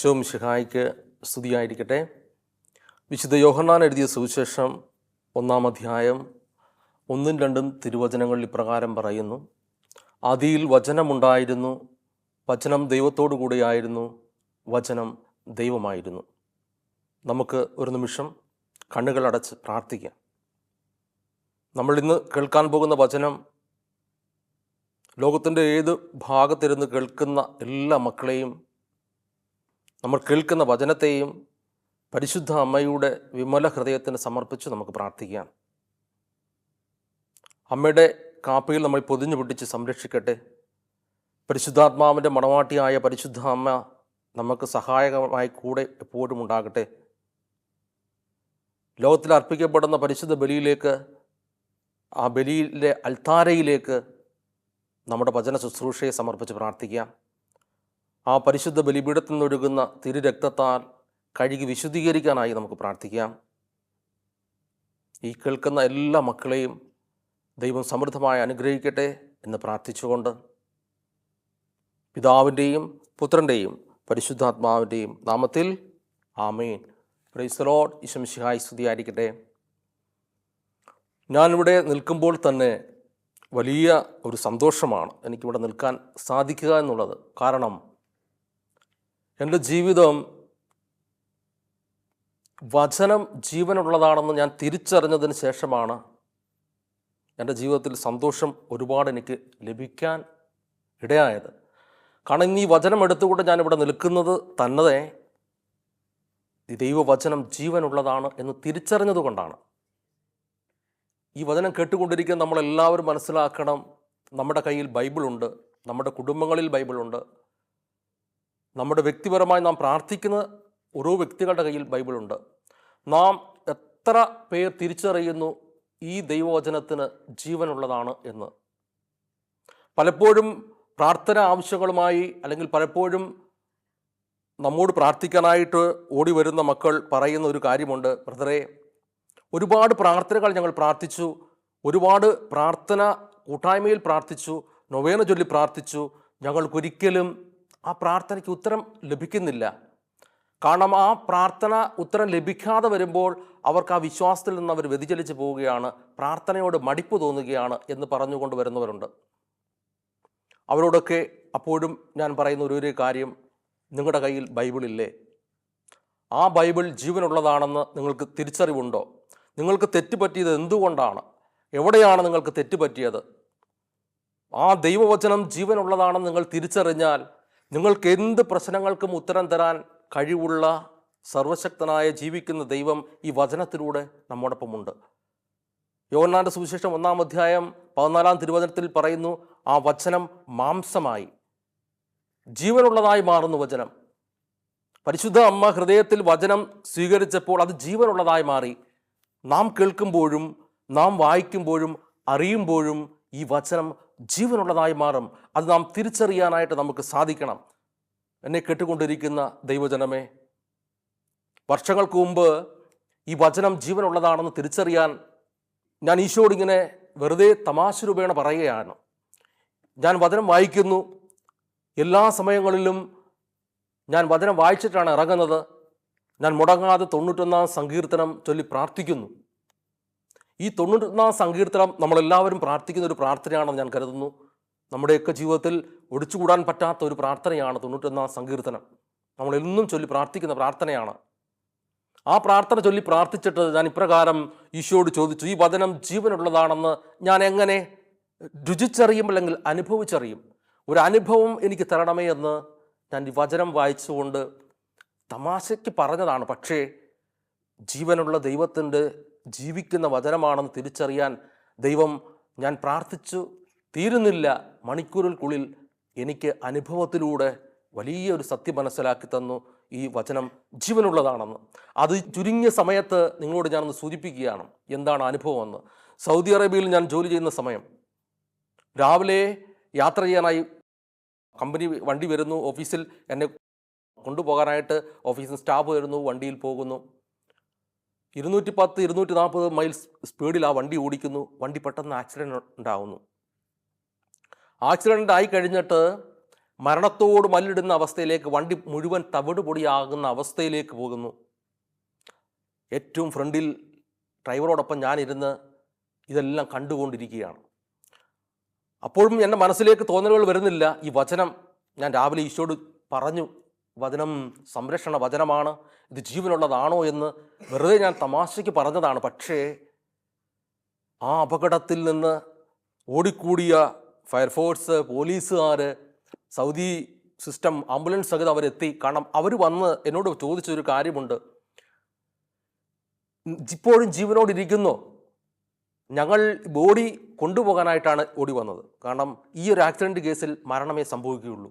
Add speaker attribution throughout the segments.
Speaker 1: ഈശോ മിശിഹായ്ക്ക് സ്തുതിയായിരിക്കട്ടെ. വിശുദ്ധ യോഹന്നാൻ എഴുതിയ സുവിശേഷം 1-ാം അധ്യായം 1-2 തിരുവചനങ്ങളിൽ ഇപ്രകാരം പറയുന്നു: ആദിയിൽ വചനമുണ്ടായിരുന്നു, വചനം ദൈവത്തോടു കൂടെയായിരുന്നു, വചനം ദൈവമായിരുന്നു. നമുക്ക് ഒരു നിമിഷം കണ്ണുകളടച്ച് പ്രാർത്ഥിക്കാം. നമ്മൾ ഇന്ന് കേൾക്കാൻ പോകുന്ന വചനം ലോകത്തിൻ്റെ ഏത് ഭാഗത്തിരുന്ന് കേൾക്കുന്ന എല്ലാ മക്കളെയും, നമ്മൾ കേൾക്കുന്ന വചനത്തെയും പരിശുദ്ധ അമ്മയുടെ വിമല ഹൃദയത്തിന് സമർപ്പിച്ച് നമുക്ക് പ്രാർത്ഥിക്കാം. അമ്മയുടെ കാപ്പയിൽ നമ്മൾ പൊതിഞ്ഞു പിടിച്ച് സംരക്ഷിക്കട്ടെ. പരിശുദ്ധാത്മാവിൻ്റെ മണവാട്ടിയായ പരിശുദ്ധ അമ്മ നമുക്ക് സഹായകമായി കൂടെ എപ്പോഴും ഉണ്ടാകട്ടെ. ലോകത്തിൽ അർപ്പിക്കപ്പെടുന്ന പരിശുദ്ധ ബലിയിലേക്ക്, ആ ബലിയിലെ അൾത്താരയിലേക്ക് നമ്മുടെ വചന ശുശ്രൂഷയെ സമർപ്പിച്ച് പ്രാർത്ഥിക്കാം. ആ പരിശുദ്ധ ബലിപീഠത്തിൽ നിന്നൊഴുകുന്ന തിരുരക്തത്താൽ കഴുകി വിശുദ്ധീകരിക്കാനായി നമുക്ക് പ്രാർത്ഥിക്കാം. ഈ കേൾക്കുന്ന എല്ലാ മക്കളെയും ദൈവം സമൃദ്ധമായി അനുഗ്രഹിക്കട്ടെ എന്ന് പ്രാർത്ഥിച്ചുകൊണ്ട്, പിതാവിൻ്റെയും പുത്രൻ്റെയും പരിശുദ്ധാത്മാവിൻ്റെയും നാമത്തിൽ ആമേൻ. Praise the lord. ഈശോ മിശിഹായ്ക്ക് സ്തുതിയായിരിക്കട്ടെ. ഞാനിവിടെ നിൽക്കുമ്പോൾ തന്നെ വലിയ ഒരു സന്തോഷമാണ് എനിക്കിവിടെ നിൽക്കാൻ സാധിക്കുക എന്നുള്ളത്. കാരണം എൻ്റെ ജീവിതം വചനം ജീവനുള്ളതാണെന്ന് ഞാൻ തിരിച്ചറിഞ്ഞതിന് ശേഷമാണ് എൻ്റെ ജീവിതത്തിൽ സന്തോഷം ഒരുപാട് എനിക്ക് ലഭിക്കാൻ ഇടയായത്. കാരണം ഈ വചനം എടുത്തുകൊണ്ട് ഞാനിവിടെ നിൽക്കുന്നത് തന്നെ ഈ ദൈവവചനം ജീവനുള്ളതാണ് എന്ന് തിരിച്ചറിഞ്ഞത് കൊണ്ടാണ്. ഈ വചനം കേട്ടുകൊണ്ടിരിക്കുന്ന നമ്മളെല്ലാവരും മനസ്സിലാക്കണം, നമ്മുടെ കയ്യിൽ ബൈബിളുണ്ട്, നമ്മുടെ കുടുംബങ്ങളിൽ ബൈബിളുണ്ട്, നമ്മുടെ വ്യക്തിപരമായി നാം പ്രാർത്ഥിക്കുന്ന ഓരോ വ്യക്തികളുടെ കയ്യിൽ ബൈബിളുണ്ട്. നാം എത്ര പേർ തിരിച്ചറിയുന്നു ഈ ദൈവവചനത്തിന് ജീവനുള്ളതാണ് എന്ന്? പലപ്പോഴും പ്രാർത്ഥന ആവശ്യങ്ങളുമായി, അല്ലെങ്കിൽ പലപ്പോഴും നമ്മോട് പ്രാർത്ഥിക്കാനായിട്ട് ഓടി വരുന്ന മക്കൾ പറയുന്ന ഒരു കാര്യമുണ്ട്: ബ്രദറെ, ഒരുപാട് പ്രാർത്ഥനകൾ ഞങ്ങൾ പ്രാർത്ഥിച്ചു, ഒരുപാട് പ്രാർത്ഥന കൂട്ടായ്മയിൽ പ്രാർത്ഥിച്ചു, നൊവേന ചൊല്ലി പ്രാർത്ഥിച്ചു, ഞങ്ങൾക്കൊരിക്കലും ആ പ്രാർത്ഥനയ്ക്ക് ഉത്തരം ലഭിക്കുന്നില്ല. കാരണം ആ പ്രാർത്ഥന ഉത്തരം ലഭിക്കാതെ വരുമ്പോൾ അവർക്ക് ആ വിശ്വാസത്തിൽ നിന്ന് അവർ വ്യതിചലിച്ച് പോവുകയാണ്, പ്രാർത്ഥനയോട് മടിപ്പ് തോന്നുകയാണ് എന്ന് പറഞ്ഞുകൊണ്ട് വരുന്നവരുണ്ട്. അവരോടൊക്കെ അപ്പോഴും ഞാൻ പറയുന്ന ഒരു കാര്യം: നിങ്ങളുടെ കയ്യിൽ ബൈബിളില്ലേ? ആ ബൈബിൾ ജീവനുള്ളതാണെന്ന് നിങ്ങൾക്ക് തിരിച്ചറിവുണ്ടോ? നിങ്ങൾക്ക് തെറ്റുപറ്റിയത് എന്തുകൊണ്ടാണ്? എവിടെയാണ് നിങ്ങൾക്ക് തെറ്റുപറ്റിയത്? ആ ദൈവവചനം ജീവനുള്ളതാണെന്ന് നിങ്ങൾ തിരിച്ചറിഞ്ഞാൽ നിങ്ങൾക്ക് എന്ത് പ്രശ്നങ്ങൾക്കും ഉത്തരം തരാൻ കഴിവുള്ള സർവശക്തനായ ജീവിക്കുന്ന ദൈവം ഈ വചനത്തിലൂടെ നമ്മോടൊപ്പമുണ്ട്. യോഹന്നാന്റെ സുവിശേഷം 1-ാം അധ്യായം 14-ാം തിരുവചനത്തിൽ പറയുന്നു, ആ വചനം മാംസമായി ജീവനുള്ളതായി മാറുന്നു വചനം. പരിശുദ്ധ അമ്മ ഹൃദയത്തിൽ വചനം സ്വീകരിച്ചപ്പോൾ അത് ജീവനുള്ളതായി മാറി. നാം കേൾക്കുമ്പോഴും നാം വായിക്കുമ്പോഴും അറിയുമ്പോഴും ഈ വചനം ജീവനുള്ളതായി മാറും. അത് നാം തിരിച്ചറിയാനായിട്ട് നമുക്ക് സാധിക്കണം. എന്നെ കേട്ടുകൊണ്ടിരിക്കുന്ന ദൈവജനമേ, വർഷങ്ങൾക്ക് മുമ്പ് ഈ വചനം ജീവനുള്ളതാണെന്ന് തിരിച്ചറിയാൻ ഞാൻ ഈശോടിങ്ങനെ വെറുതെ തമാശ രൂപേണ പറയുകയാണ്. ഞാൻ വചനം വായിക്കുന്നു, എല്ലാ സമയങ്ങളിലും ഞാൻ വചനം വായിച്ചിട്ടാണ് ഇറങ്ങുന്നത്. ഞാൻ മുടങ്ങാതെ 91-ാം സങ്കീർത്തനം ചൊല്ലി പ്രാർത്ഥിക്കുന്നു. ഈ 91-ാം സങ്കീർത്തനം നമ്മളെല്ലാവരും പ്രാർത്ഥിക്കുന്ന ഒരു പ്രാർത്ഥനയാണെന്ന് ഞാൻ കരുതുന്നു. നമ്മുടെയൊക്കെ ജീവിതത്തിൽ ഒഴിച്ചുകൂടാൻ പറ്റാത്ത ഒരു പ്രാർത്ഥനയാണ് 91-ാം സങ്കീർത്തനം. നമ്മളെന്നും ചൊല്ലി പ്രാർത്ഥിക്കുന്ന പ്രാർത്ഥനയാണ്. ആ പ്രാർത്ഥന ചൊല്ലി പ്രാർത്ഥിച്ചിട്ട് ഞാൻ ഇപ്രകാരം ഈശോയോട് ചോദിച്ചു: ഈ വചനം ജീവനുള്ളതാണെന്ന് ഞാൻ എങ്ങനെ രുചിച്ചറിയും, അല്ലെങ്കിൽ അനുഭവിച്ചറിയും? ഒരു അനുഭവം എനിക്ക് തരണമേ എന്ന് ഞാൻ ഈ വചനം വായിച്ചുകൊണ്ട് തമാശയ്ക്ക് പറഞ്ഞതാണ്. പക്ഷേ ജീവനുള്ള ദൈവത്തിൻ്റെ ജീവിക്കുന്ന വചനമാണെന്ന് തിരിച്ചറിയാൻ ദൈവം, ഞാൻ പ്രാർത്ഥിച്ചു തീരുന്നില്ല മണിക്കൂറുകൾക്കുള്ളിൽ എനിക്ക് അനുഭവത്തിലൂടെ വലിയൊരു സത്യം മനസ്സിലാക്കി തന്നു: ഈ വചനം ജീവനുള്ളതാണെന്ന്. അത് ചുരുങ്ങിയ സമയത്ത് നിങ്ങളോട് ഞാനൊന്ന് സൂചിപ്പിക്കുകയാണ് എന്താണ് അനുഭവം എന്ന്. സൗദി അറേബ്യയിൽ ഞാൻ ജോലി ചെയ്യുന്ന സമയം, രാവിലെ യാത്ര ചെയ്യാനായി കമ്പനി വണ്ടി വരുന്നു, ഓഫീസിൽ എന്നെ കൊണ്ടുപോകാനായിട്ട് ഓഫീസിൽ സ്റ്റാഫ് വരുന്നു, വണ്ടിയിൽ പോകുന്നു. 210-240 മൈൽസ് സ്പീഡിൽ ആ വണ്ടി ഓടിക്കുന്നു. വണ്ടി പെട്ടെന്ന് ആക്സിഡൻ്റ് ഉണ്ടാകുന്നു. ആക്സിഡൻ്റ് ആയി കഴിഞ്ഞിട്ട് മരണത്തോട് മല്ലിടുന്ന അവസ്ഥയിലേക്ക്, വണ്ടി മുഴുവൻ തവിട് പൊടിയാകുന്ന അവസ്ഥയിലേക്ക് പോകുന്നു. ഏറ്റവും ഫ്രണ്ടിൽ ഡ്രൈവറോടൊപ്പം ഞാനിരുന്ന് ഇതെല്ലാം കണ്ടുകൊണ്ടിരിക്കുകയാണ്. അപ്പോഴും എൻ്റെ മനസ്സിലേക്ക് തോന്നലുകൾ വരുന്നില്ല. ഈ വചനം ഞാൻ രാവിലെ ഈശോയോട് പറഞ്ഞു, വചനം സംരക്ഷണ വചനമാണ്, ഇത് ജീവനുള്ളതാണോ എന്ന് വെറുതെ ഞാൻ തമാശയ്ക്ക് പറഞ്ഞതാണ്. പക്ഷേ ആ അപകടത്തിൽ നിന്ന് ഓടിക്കൂടിയ ഫയർഫോഴ്സ്, പോലീസുകാർ, സൗദി സിസ്റ്റം, ആംബുലൻസ് സഹിതം അവരെത്തി. കാരണം അവർ വന്ന് എന്നോട് ചോദിച്ചൊരു കാര്യമുണ്ട്, ഇപ്പോഴും ജീവനോടിരിക്കുന്നോ? ഞങ്ങൾ ബോഡി കൊണ്ടുപോകാനായിട്ടാണ് ഓടി വന്നത്. കാരണം ഈ ഒരു ആക്സിഡൻറ്റ് കേസിൽ മരണമേ സംഭവിക്കുകയുള്ളൂ.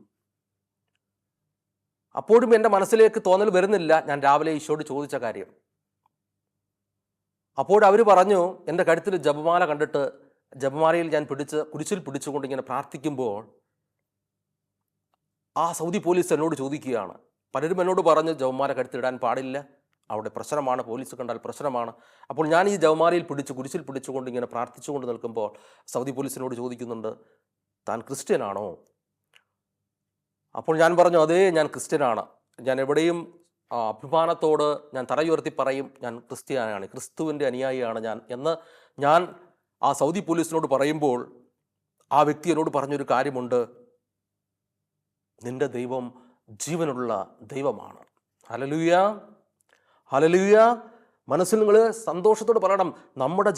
Speaker 1: അപ്പോഴും എൻ്റെ മനസ്സിലേക്ക് തോന്നൽ വരുന്നില്ല ഞാൻ രാവിലെ ഈശോയോട് ചോദിച്ച കാര്യം. അപ്പോഴവർ പറഞ്ഞു, എൻ്റെ കഴുത്തിൽ ജപമാല കണ്ടിട്ട് ജപമാലയിൽ ഞാൻ കുരിശിൽ പിടിച്ചുകൊണ്ട് ഇങ്ങനെ പ്രാർത്ഥിക്കുമ്പോൾ ആ സൗദി പോലീസ് എന്നോട് ചോദിക്കുകയാണ്. പലരും എന്നോട് പറഞ്ഞു ജപമാല കഴുത്തിലിടാൻ പാടില്ല, അവിടെ പ്രശ്നമാണ്, പോലീസ് കണ്ടാൽ പ്രശ്നമാണ്. അപ്പോൾ ഞാൻ ഈ ജപമാലയിൽ കുരിശിൽ പിടിച്ചുകൊണ്ട് ഇങ്ങനെ പ്രാർത്ഥിച്ചുകൊണ്ട് നിൽക്കുമ്പോൾ സൗദി പോലീസിനോട് ചോദിക്കുന്നുണ്ട്, താൻ ക്രിസ്ത്യനാണോ? അപ്പോൾ ഞാൻ പറഞ്ഞു, അതേ, ഞാൻ ക്രിസ്ത്യനാണ്. ഞാൻ എവിടെയും അഭിമാനത്തോട് ഞാൻ തലയുയർത്തി പറയും, ഞാൻ ക്രിസ്ത്യാനിയാണ്, ക്രിസ്തുവിൻ്റെ അനുയായിയാണ് ഞാൻ എന്ന് ഞാൻ ആ സൗദി പോലീസിനോട് പറയുമ്പോൾ ആ വ്യക്തി എന്നോട് പറഞ്ഞൊരു കാര്യമുണ്ട്, നിന്റെ ദൈവം ജീവനുള്ള ദൈവമാണ്. Hallelujah, hallelujah. മനസ്സിൽ നിങ്ങൾ സന്തോഷത്തോട് പറയണം, നമ്മുടെ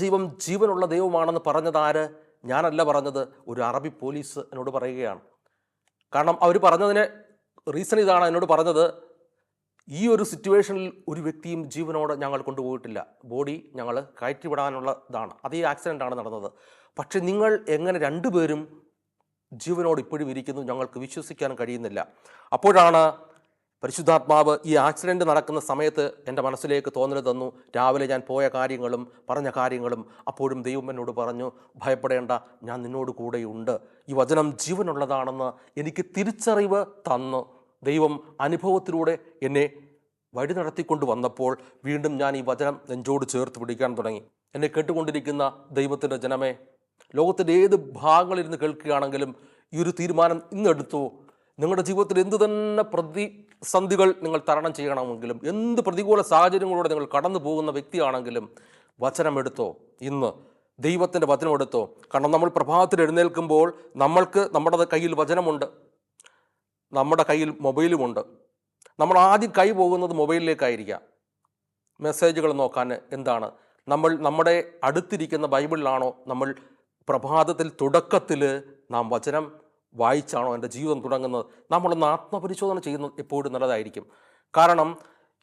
Speaker 1: ജീവനുള്ള ദൈവമാണെന്ന് പറഞ്ഞത് ആര്? ഞാനല്ല പറഞ്ഞത്, ഒരു അറബി പോലീസ് എന്നോട് പറയുകയാണ്. കാരണം അവർ പറഞ്ഞതിന് റീസൺ ഇതാണ്. എന്നോട് പറഞ്ഞത്, ഈ ഒരു സിറ്റുവേഷനിൽ ഒരു വ്യക്തിയും ജീവനോടെ ഞങ്ങൾ കൊണ്ടുപോയിട്ടില്ല, ബോഡി ഞങ്ങൾ കയറ്റിവിടാനുള്ളതാണ്, അത് ഈ ആക്സിഡൻ്റാണ് നടന്നത്. പക്ഷെ നിങ്ങൾ എങ്ങനെ രണ്ടുപേരും ജീവനോട് ഇപ്പോഴും ഇരിക്കുന്നു, ഞങ്ങൾക്ക് വിശ്വസിക്കാൻ കഴിയുന്നില്ല. അപ്പോഴാണ് പരിശുദ്ധാത്മാവ് ഈ ആക്സിഡൻറ്റ് നടക്കുന്ന സമയത്ത് എൻ്റെ മനസ്സിലേക്ക് തോന്നൽ തന്നു, രാവിലെ ഞാൻ പോയ കാര്യങ്ങളും പറഞ്ഞ കാര്യങ്ങളും. അപ്പോഴും ദൈവം എന്നോട് പറഞ്ഞു, ഭയപ്പെടേണ്ട, ഞാൻ നിന്നോട് കൂടെയുണ്ട്. ഈ വചനം ജീവനുള്ളതാണെന്ന് എനിക്ക് തിരിച്ചറിവ് തന്നു. ദൈവം അനുഭവത്തിലൂടെ എന്നെ വഴി നടത്തിക്കൊണ്ട് വന്നപ്പോൾ വീണ്ടും ഞാൻ ഈ വചനം നെഞ്ചോട് ചേർത്ത് പിടിക്കാൻ തുടങ്ങി. എന്നെ കേട്ടുകൊണ്ടിരിക്കുന്ന ദൈവത്തിൻ്റെ ജനമേ, ലോകത്തിൻ്റെ ഏത് ഭാഗങ്ങളിലിരുന്ന് കേൾക്കുകയാണെങ്കിലും ഈ ഒരു തീരുമാനം ഇന്നെടുത്തു. നിങ്ങളുടെ ജീവിതത്തിൽ എന്ത് തന്നെ പ്രതിസന്ധികൾ നിങ്ങൾ തരണം ചെയ്യണമെങ്കിലും, എന്ത് പ്രതികൂല സാഹചര്യങ്ങളോടെ നിങ്ങൾ കടന്നു പോകുന്ന വ്യക്തിയാണെങ്കിലും വചനമെടുത്തോ. ഇന്ന് ദൈവത്തിൻ്റെ വചനമെടുത്തോ. കാരണം നമ്മൾ പ്രഭാതത്തിൽ എഴുന്നേൽക്കുമ്പോൾ നമ്മുടെ കയ്യിൽ വചനമുണ്ട്, നമ്മുടെ കയ്യിൽ മൊബൈലുമുണ്ട്. നമ്മൾ ആദ്യം കൈ പോകുന്നത് മൊബൈലിലേക്കായിരിക്കാം. മെസ്സേജുകൾ നോക്കാൻ എന്താണ്, നമ്മുടെ അടുത്തിരിക്കുന്ന ബൈബിളിലാണോ നമ്മൾ പ്രഭാതത്തിൽ തുടക്കത്തിൽ നാം വചനം വായിച്ചാണോ എൻ്റെ ജീവിതം തുടങ്ങുന്നത്? നമ്മളൊന്ന് ആത്മപരിശോധന ചെയ്യുന്നത് എപ്പോഴും നല്ലതായിരിക്കും. കാരണം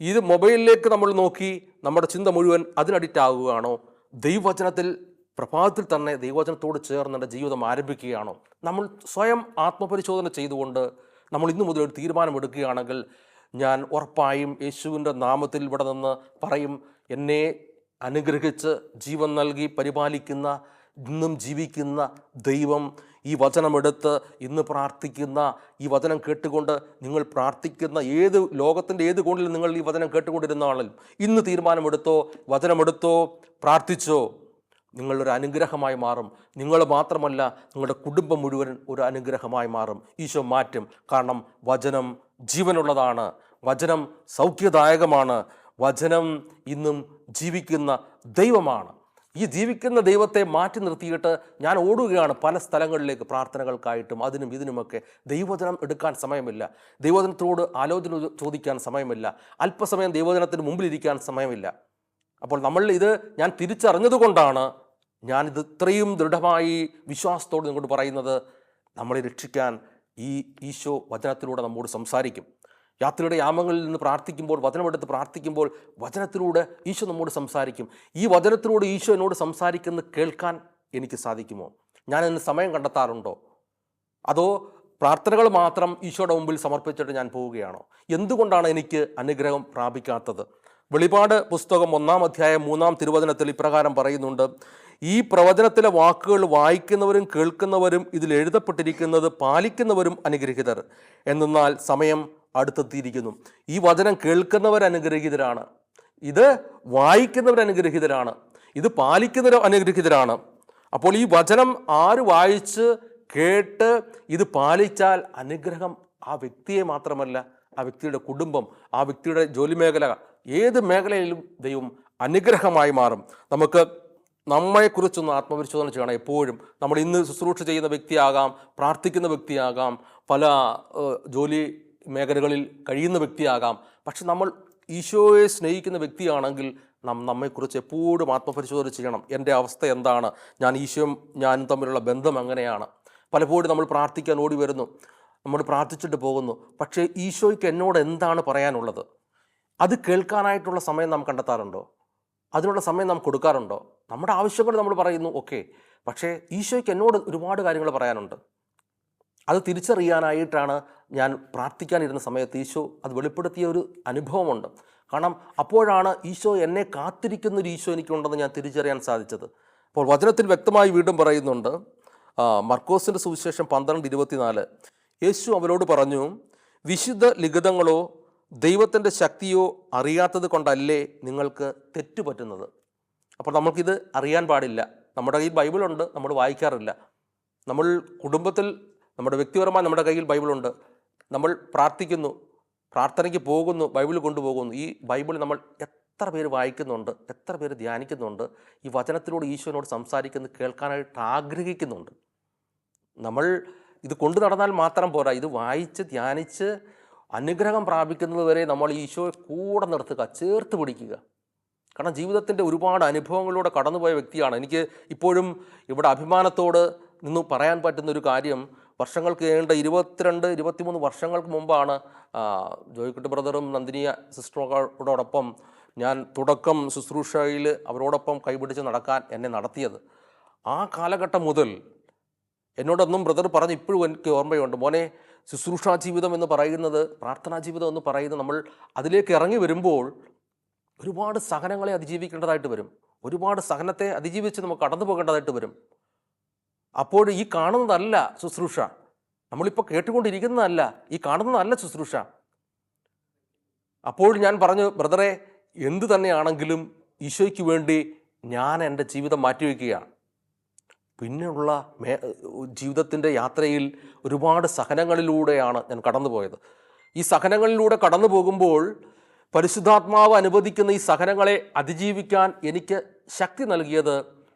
Speaker 1: ഇത് മൊബൈലിലേക്ക് നമ്മൾ നോക്കി നമ്മുടെ ചിന്ത മുഴുവൻ അതിനഡിക്റ്റ് ആകുകയാണോ? ദൈവവചനത്തിൽ പ്രഭാതത്തിൽ തന്നെ ദൈവവചനത്തോട് ചേർന്ന് എൻ്റെ ജീവിതം ആരംഭിക്കുകയാണോ? നമ്മൾ സ്വയം ആത്മപരിശോധന ചെയ്തുകൊണ്ട് നമ്മൾ ഇന്നു മുതൽ ഒരു തീരുമാനമെടുക്കുകയാണെങ്കിൽ ഞാൻ ഉറപ്പായും യേശുവിൻ്റെ നാമത്തിൽ ഇവിടെ നിന്ന് പറയും, എന്നെ അനുഗ്രഹിച്ച് ജീവൻ നൽകി പരിപാലിക്കുന്ന, ഇന്നും ജീവിക്കുന്ന ദൈവം ഈ വചനമെടുത്ത് ഇന്ന് പ്രാർത്ഥിക്കുന്ന, ഈ വചനം കേട്ടുകൊണ്ട് നിങ്ങൾ പ്രാർത്ഥിക്കുന്ന ലോകത്തിൻ്റെ ഏത് കോണിൽ നിങ്ങൾ ഈ വചനം കേട്ടുകൊണ്ടിരുന്നാലും ഇന്ന് തീരുമാനമെടുത്തോ, വചനമെടുത്തോ, പ്രാർത്ഥിച്ചോ, നിങ്ങളൊരു അനുഗ്രഹമായി മാറും. നിങ്ങൾ മാത്രമല്ല, നിങ്ങളുടെ കുടുംബം മുഴുവൻ ഒരു അനുഗ്രഹമായി മാറും. ഈശോ മാറ്റും. കാരണം വചനം ജീവനുള്ളതാണ്, വചനം സൗഖ്യദായകമാണ്, വചനം ഇന്നും ജീവിക്കുന്ന ദൈവമാണ്. ഈ ജീവിക്കുന്ന ദൈവത്തെ മാറ്റി നിർത്തിയിട്ട് ഞാൻ ഓടുകയാണ് പല സ്ഥലങ്ങളിലേക്ക് പ്രാർത്ഥനകൾക്കായിട്ടും അതിനും ഇതിനുമൊക്കെ. ദൈവവചനം എടുക്കാൻ സമയമില്ല, ദൈവവചനത്തോട് ആലോചന ചോദിക്കാൻ സമയമില്ല, അല്പസമയം ദൈവവചനത്തിന് മുമ്പിലിരിക്കാൻ സമയമില്ല. അപ്പോൾ ഞാൻ തിരിച്ചറിഞ്ഞതുകൊണ്ടാണ് ഞാനിത് ഇത്രയും ദൃഢമായി വിശ്വാസത്തോട് നിങ്ങളോട് പറയുന്നത്. നമ്മളെ രക്ഷിക്കാൻ ഈ ഈശോ വചനത്തിലൂടെ നമ്മോട് സംസാരിക്കും. യാത്രയുടെ യാമങ്ങളിൽ നിന്ന് പ്രാർത്ഥിക്കുമ്പോൾ, വചനമെടുത്ത് പ്രാർത്ഥിക്കുമ്പോൾ വചനത്തിലൂടെ ഈശോ നമ്മോട് സംസാരിക്കും. ഈ വചനത്തിലൂടെ ഈശോ എന്നോട് സംസാരിക്കുന്നത് കേൾക്കാൻ എനിക്ക് സാധിക്കുമോ? ഞാൻ ഇന്ന് സമയം കണ്ടെത്താറുണ്ടോ? അതോ പ്രാർത്ഥനകൾ മാത്രം ഈശോയുടെ മുമ്പിൽ സമർപ്പിച്ചിട്ട് ഞാൻ പോവുകയാണോ? എന്തുകൊണ്ടാണ് എനിക്ക് അനുഗ്രഹം പ്രാപിക്കാത്തത്? വെളിപാട് പുസ്തകം 1-ാം അധ്യായം 3-ാം തിരുവചനത്തിൽ ഇപ്രകാരം പറയുന്നുണ്ട്, ഈ പ്രവചനത്തിലെ വാക്കുകൾ വായിക്കുന്നവരും കേൾക്കുന്നവരും ഇതിൽ എഴുതപ്പെട്ടിരിക്കുന്നത് പാലിക്കുന്നവരും അനുഗ്രഹീതർ. എന്നാൽ സമയം അടുത്തെത്തിയിരിക്കുന്നു. ഈ വചനം കേൾക്കുന്നവർ അനുഗ്രഹീതരാണ്, ഇത് വായിക്കുന്നവർ അനുഗ്രഹീതരാണ്, ഇത് പാലിക്കുന്നവർ അനുഗ്രഹീതരാണ്. അപ്പോൾ ഈ വചനം ആര് വായിച്ച് കേട്ട് ഇത് പാലിച്ചാൽ അനുഗ്രഹം ആ വ്യക്തിയെ മാത്രമല്ല, ആ വ്യക്തിയുടെ കുടുംബം, ആ വ്യക്തിയുടെ ജോലി മേഖല, ഏത് മേഖലയിലും ദൈവം അനുഗ്രഹമായി മാറും. നമുക്ക് നമ്മളെക്കുറിച്ചൊന്ന് ആത്മപരിശോധന ചെയ്യണം. എപ്പോഴും നമ്മൾ ഇന്ന് ശുശ്രൂഷ ചെയ്യുന്ന വ്യക്തിയാകാം, പ്രാർത്ഥിക്കുന്ന വ്യക്തിയാകാം, പല ജോലി മേഖലകളിൽ കഴിയുന്ന വ്യക്തിയാകാം. പക്ഷെ നമ്മൾ ഈശോയെ സ്നേഹിക്കുന്ന വ്യക്തിയാണെങ്കിൽ നമ്മെക്കുറിച്ച് എപ്പോഴും ആത്മപരിശോധന ചെയ്യണം. എൻ്റെ അവസ്ഥ എന്താണ്? ഞാൻ ഈശോയും ഞാനും തമ്മിലുള്ള ബന്ധം എങ്ങനെയാണ്? പലപ്പോഴും നമ്മൾ പ്രാർത്ഥിക്കാൻ ഓടി വരുന്നു, നമ്മൾ പ്രാർത്ഥിച്ചിട്ട് പോകുന്നു. പക്ഷേ ഈശോയ്ക്ക് എന്നോട് എന്താണ് പറയാനുള്ളത്? അത് കേൾക്കാനായിട്ടുള്ള സമയം നാം കണ്ടെത്താറുണ്ടോ? അതിനുള്ള സമയം നാം കൊടുക്കാറുണ്ടോ? നമ്മുടെ ആവശ്യങ്ങൾ നമ്മൾ പറയുന്നു, ഓക്കെ, പക്ഷേ ഈശോയ്ക്ക് എന്നോട് ഒരുപാട് കാര്യങ്ങൾ പറയാനുണ്ട്. അത് തിരിച്ചറിയാനായിട്ടാണ് ഞാൻ പ്രാർത്ഥിക്കാനിരുന്ന സമയത്ത് ഈശോ അത് വെളിപ്പെടുത്തിയ ഒരു അനുഭവമുണ്ട്. കാരണം അപ്പോഴാണ് ഈശോ എന്നെ കാത്തിരിക്കുന്നൊരു ഈശോ എനിക്കുണ്ടെന്ന് ഞാൻ തിരിച്ചറിയാൻ സാധിച്ചത്. അപ്പോൾ വചനത്തിൽ വ്യക്തമായി വീണ്ടും പറയുന്നുണ്ട്, മർക്കോസിൻ്റെ സുവിശേഷം 12:24, യേശു അവരോട് പറഞ്ഞു, വിശുദ്ധ ലിഖിതങ്ങളോ ദൈവത്തിൻ്റെ ശക്തിയോ അറിയാത്തത് കൊണ്ടല്ലേ നിങ്ങൾക്ക് തെറ്റുപറ്റുന്നത്. അപ്പോൾ നമുക്കിത് അറിയാൻ പാടില്ല. നമ്മുടെ കയ്യിൽ ബൈബിളുണ്ട്, നമ്മൾ വായിക്കാറില്ല. നമ്മൾ കുടുംബത്തിൽ, നമ്മുടെ വ്യക്തിപരമായി നമ്മുടെ കയ്യിൽ ബൈബിളുണ്ട്, നമ്മൾ പ്രാർത്ഥിക്കുന്നു, പ്രാർത്ഥനയ്ക്ക് പോകുന്നു, ബൈബിൾ കൊണ്ടുപോകുന്നു. ഈ ബൈബിൾ നമ്മൾ എത്ര പേര് വായിക്കുന്നുണ്ട്, എത്ര പേര് ധ്യാനിക്കുന്നുണ്ട്, ഈ വചനത്തിലൂടെ ഈശോനോട് സംസാരിക്കുന്നത് കേൾക്കാനായിട്ട് ആഗ്രഹിക്കുന്നുണ്ട്. നമ്മൾ ഇത് കൊണ്ടു നടന്നാൽ മാത്രം പോരാ, ഇത് വായിച്ച് ധ്യാനിച്ച് അനുഗ്രഹം പ്രാപിക്കുന്നത് വരെ നമ്മൾ ഈശോയെ കൂടെ നിർത്തുക, ചേർത്ത് പിടിക്കുക. കാരണം ജീവിതത്തിൻ്റെ ഒരുപാട് അനുഭവങ്ങളിലൂടെ കടന്നുപോയ വ്യക്തിയാണ്. എനിക്ക് ഇപ്പോഴും ഇവിടെ അഭിമാനത്തോട് നിന്ന് പറയാൻ പറ്റുന്നൊരു കാര്യം, വർഷങ്ങൾക്ക് നീണ്ട 22-23 വർഷങ്ങൾക്ക് മുമ്പാണ് ജോയിക്കുട്ടി ബ്രദറും നന്ദിനിയ സിസ്റ്ററോടൊപ്പം ഞാൻ തുടക്കം ശുശ്രൂഷയിൽ അവരോടൊപ്പം കൈപിടിച്ച് നടക്കാൻ എന്നെ നടത്തിയത്. ആ കാലഘട്ടം മുതൽ എന്നോടൊന്നും ബ്രദർ പറഞ്ഞ് ഇപ്പോഴും എനിക്ക് ഓർമ്മയുണ്ട്, മോനെ, ശുശ്രൂഷാ ജീവിതം എന്ന് പറയുന്നത്, പ്രാർത്ഥനാ ജീവിതം എന്ന് പറയുന്നത്, നമ്മൾ അതിലേക്ക് ഇറങ്ങി വരുമ്പോൾ ഒരുപാട് സഹനങ്ങളെ അതിജീവിക്കേണ്ടതായിട്ട് വരും. ഒരുപാട് സഹനത്തെ അതിജീവിച്ച് നമുക്ക് കടന്നു പോകേണ്ടതായിട്ട് വരും. അപ്പോൾ ഈ കാണുന്നതല്ല ശുശ്രൂഷ, നമ്മളിപ്പോൾ കേട്ടുകൊണ്ടിരിക്കുന്നതല്ല, ഈ കാണുന്നതല്ല ശുശ്രൂഷ. അപ്പോൾ ഞാൻ പറഞ്ഞു, ബ്രദറെ, എന്തു തന്നെയാണെങ്കിലും ഈശോയ്ക്ക് വേണ്ടി ഞാൻ എൻ്റെ ജീവിതം മാറ്റിവെക്കുകയാണ്. പിന്നെയുള്ള ജീവിതത്തിൻ്റെ യാത്രയിൽ ഒരുപാട് സഹനങ്ങളിലൂടെയാണ് ഞാൻ കടന്നുപോയത്. ഈ സഹനങ്ങളിലൂടെ കടന്നു പോകുമ്പോൾ പരിശുദ്ധാത്മാവ് അനുവദിക്കുന്ന ഈ സഹനങ്ങളെ അതിജീവിക്കാൻ എനിക്ക് ശക്തി നൽകിയത്,